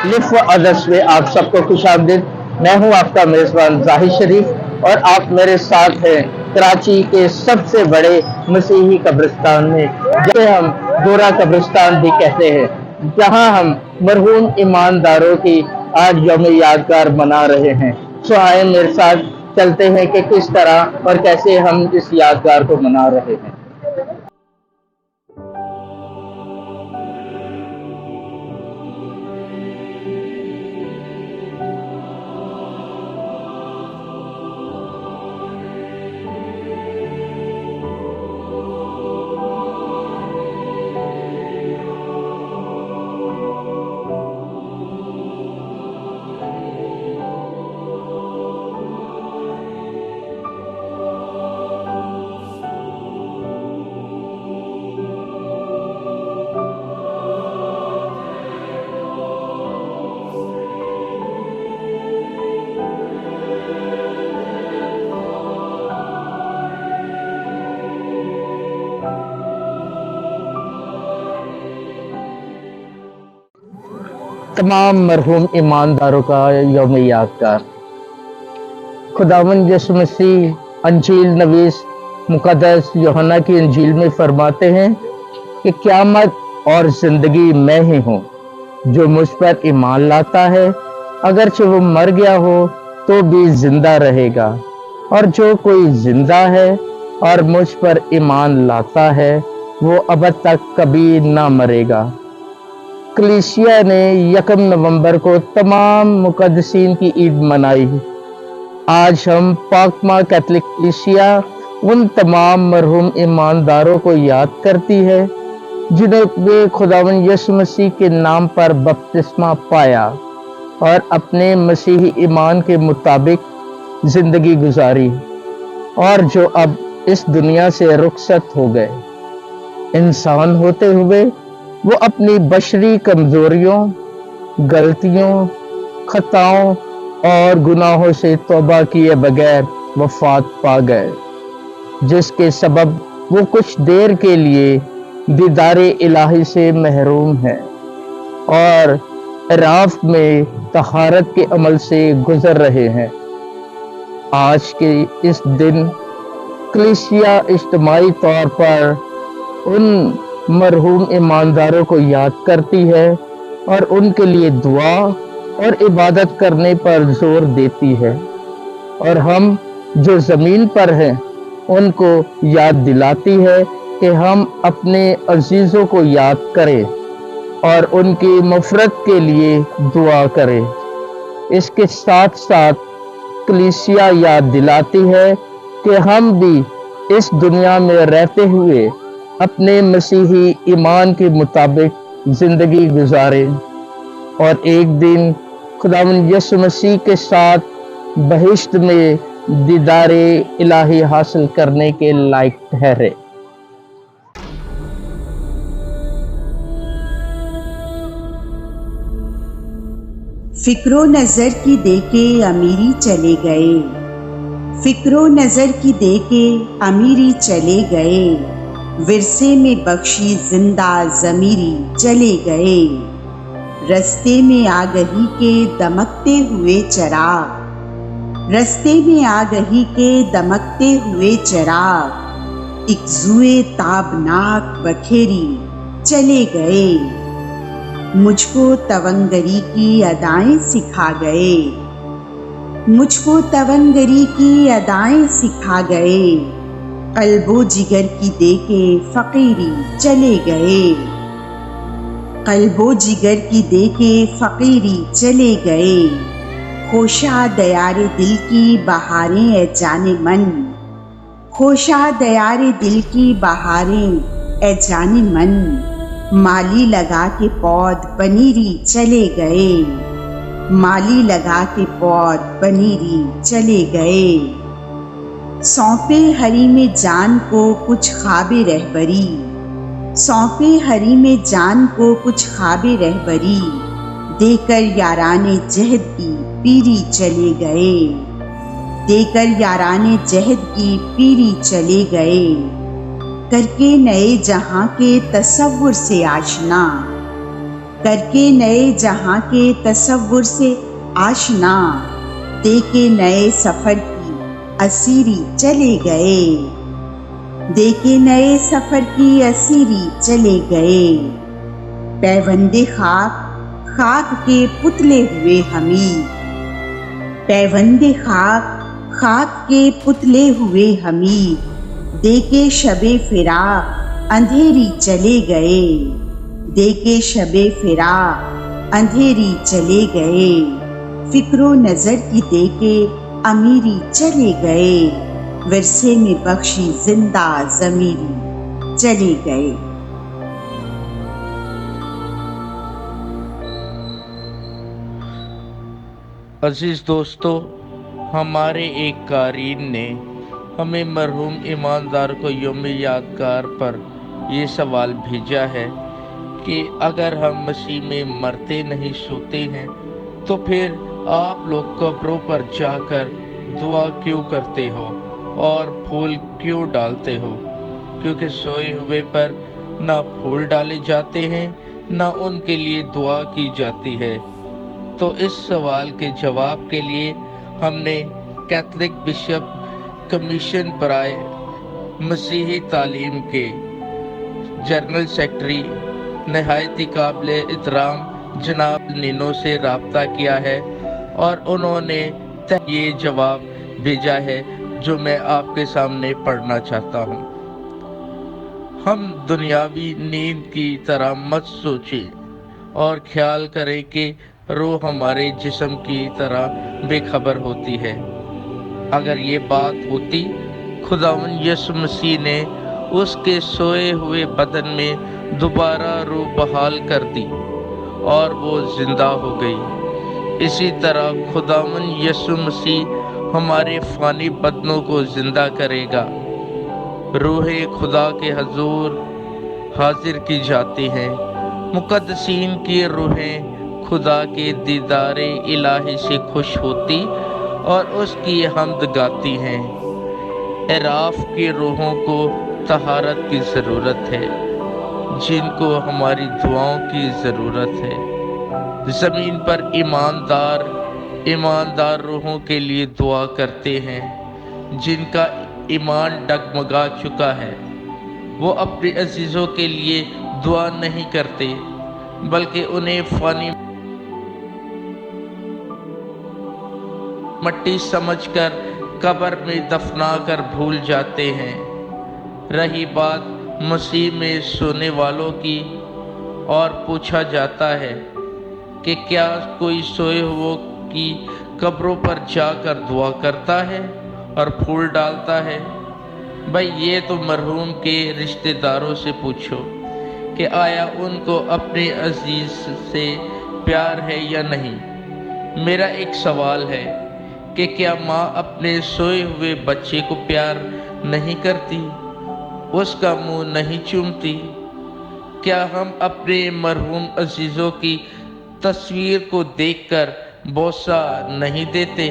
लिफ व अदस में आप सबको खुशामदीद। मैं हूं आपका मेज़बान जाहिद शरीफ और आप मेरे साथ हैं कराची के सबसे बड़े मसीही कब्रिस्तान में, जिसे हम गोरा कब्रिस्तान भी कहते हैं, जहां हम मरहूम ईमानदारों की आज यौम यादगार मना रहे हैं। सो आए मेरे साथ चलते हैं कि किस तरह और कैसे हम इस यादगार को मना रहे हैं। तमाम मरहूम ईमानदारों का यौम यादगार। खुदावंद यीशु मसीह अंजील नवीस मुकद्दस यूहन्ना की अंजील में फरमाते हैं कि क़यामत और ज़िंदगी मैं ही हूँ। जो मुझ पर ईमान लाता है, अगरचे वो मर गया हो तो भी जिंदा रहेगा, और जो कोई जिंदा है और मुझ पर ईमान लाता है, वो अब तक कभी ना मरेगा। कलीसिया ने 1 नवंबर को तमाम मुकद्दसीन की ईद मनाई। आज हम पाकमा कैथलिक कलीसिया उन तमाम मरहूम ईमानदारों को याद करती है जिन्होंने खुदावंद यीशु मसीह के नाम पर बपतिस्मा पाया और अपने मसीही ईमान के मुताबिक जिंदगी गुजारी, और जो अब इस दुनिया से रुखसत हो गए। इंसान होते हुए वो अपनी बशरी कमजोरियों, गलतियों, खताओं और गुनाहों से तौबा किए बगैर वफात पा गए, जिसके सबब वो कुछ देर के लिए दीदारे इलाही से महरूम है और राफ में तहारत के अमल से गुजर रहे हैं। आज के इस दिन कलीसिया इज्तिमाई तौर पर उन मरहूम ईमानदारों को याद करती है और उनके लिए दुआ और इबादत करने पर जोर देती है, और हम जो ज़मीन पर हैं उनको याद दिलाती है कि हम अपने अजीज़ों को याद करें और उनकी मफ़रत के लिए दुआ करें। इसके साथ साथ कलीसिया याद दिलाती है कि हम भी इस दुनिया में रहते हुए अपने मसीही ईमान के मुताबिक ज़िंदगी गुजारें और एक दिन खुदावंद यीशु मसीह के साथ बहिश्त में दीदारे इलाही हासिल करने के लायक ठहरे। फिक्रो नजर की देके अमीरी चले गए, फिक्रो नजर की देके अमीरी चले गए, विरसे में बख्शी जिंदा ज़मीरी चले गए। रस्ते में आगही के दमकते हुए चराग, रस्ते में आगही के दमकते हुए चराग, एक जुए ताबनाक बखेरी चले गए। मुझको तवंगरी की अदाएं सिखा गए, मुझको तवंगरी की अदाएं सिखा गए, कल्बो जिगर की देके फकीरी चले गए, कल्बो जिगर की देके फकीरी चले गए। खोशा दयारे दिल की बहारें ए जाने मन, खोशा दयारे दिल की बहारें ए जाने मन, माली लगा के पौध पनीरी चले गए, माली लगा के पौध पनीरी चले गए। सौंपे हरी में जान को कुछ ख्वाबे रहबरी, सौंपे हरी में जान को कुछ ख्वाबे रहबरी, देकर याराने जहद की पीरी चले गए, देकर याराने जहद की पीरी चले गए। करके नए जहां के तसव्वुर से आशना, करके नए जहां के तसव्वुर से आशना, देके नए सफर की असीरी चले गए, देके नए सफर की असीरी चले गए। पैवंदे खाक खाक के पुतले हुए हमी, पैवंदे खाक खाक के पुतले हुए हमी, देके शबे फिराक अंधेरी चले गए, देके शबे फिराक अंधेरी चले गए। फिक्रो नजर की देके अमीरी चले गए, विरसे में बख्शी जिंदा जमीरी चले गए। अजीज दोस्तों, हमारे एक कारीन ने हमें मरहूम ईमानदार को यौम यादगार पर ये सवाल भेजा है कि अगर हम मसीह में मरते नहीं सोते हैं तो फिर आप लोग कब्रों पर जाकर दुआ क्यों करते हो और फूल क्यों डालते हो? क्योंकि सोए हुए पर ना फूल डाले जाते हैं ना उनके लिए दुआ की जाती है। तो इस सवाल के जवाब के लिए हमने कैथलिक बिशप कमीशन बराए मसीही तालीम के जनरल सेक्रेटरी नहायती काबिल एहतराम जनाब नीनो से रब्ता किया है और उन्होंने ये जवाब भेजा है जो मैं आपके सामने पढ़ना चाहता हूँ। हम दुनियावी नींद की तरह मत सोचें और ख्याल करें कि रूह हमारे जिस्म की तरह बेखबर होती है। अगर ये बात होती, खुदावंद यीशु मसीह ने उसके सोए हुए बदन में दोबारा रूह बहाल कर दी और वो जिंदा हो गई। इसी तरह खुदावंद यीशु मसीह हमारे फानी बदनों को जिंदा करेगा। रूहे खुदा के हजूर हाजिर की जाती हैं। मुकद्दसीन की रूहें खुदा के दीदारे इलाही से खुश होती और उसकी हम्द गाती हैं। एराफ की रूहों को तहारत की ज़रूरत है, जिनको हमारी दुआओं की ज़रूरत है। ज़मीन पर ईमानदार रूहों के लिए दुआ करते हैं, जिनका ईमान डगमगा चुका है। वो अपने अजीज़ों के लिए दुआ नहीं करते, बल्कि उन्हें फ़ानी मट्टी समझकर कब्र में दफना कर भूल जाते हैं। रही बात मसीह में सोने वालों की, और पूछा जाता है कि क्या कोई सोए हुओं की कब्रों पर जाकर दुआ करता है और फूल डालता है? भाई, ये तो मरहूम के रिश्तेदारों से पूछो कि आया उनको अपने अजीज से प्यार है या नहीं। मेरा एक सवाल है कि क्या माँ अपने सोए हुए बच्चे को प्यार नहीं करती, उसका मुंह नहीं चूमती? क्या हम अपने मरहूम अजीजों की तस्वीर को देखकर बोसा नहीं देते?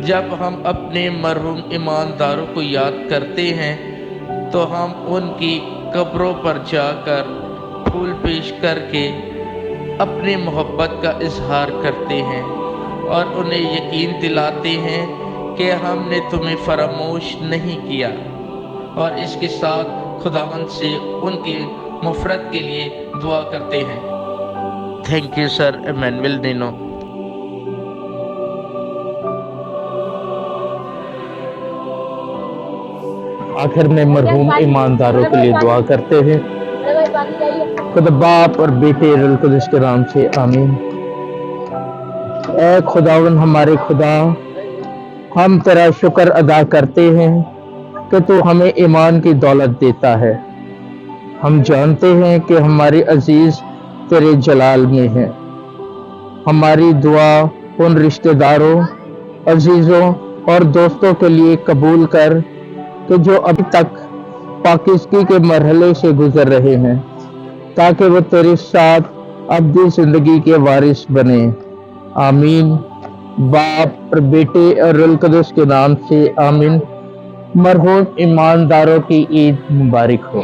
जब हम अपने मरहूम ईमानदारों को याद करते हैं तो हम उनकी कब्रों पर जाकर फूल पेश करके अपनी मोहब्बत का इजहार करते हैं और उन्हें यकीन दिलाते हैं कि हमने तुम्हें फरामोश नहीं किया, और इसके साथ खुदावंद से उनकी मफ़रत के लिए दुआ करते हैं। Thank you sir Emmanuel Nino. आखिर में मरहूम ईमानदारों के लिए दुआ करते हैं। खुदा बाप और बेटे रूह कुद्दूस के नाम से आमीन। ऐ खुदावन हमारे खुदा, हम तेरा शुक्र अदा करते हैं कि तू हमें ईमान की दौलत देता है। हम जानते हैं कि हमारे अजीज तेरे जलाल में हैं। हमारी दुआ उन रिश्तेदारों, अजीजों और दोस्तों के लिए कबूल कर कि जो अभी तक पाकिस्तान के मरहले से गुजर रहे हैं, ताकि वो तेरे साथ अब्दी जिंदगी के वारिस बने। आमीन। बाप और बेटे और रूह कुद्दूस के नाम से आमीन। मरहूम ईमानदारों की ईद मुबारक हो।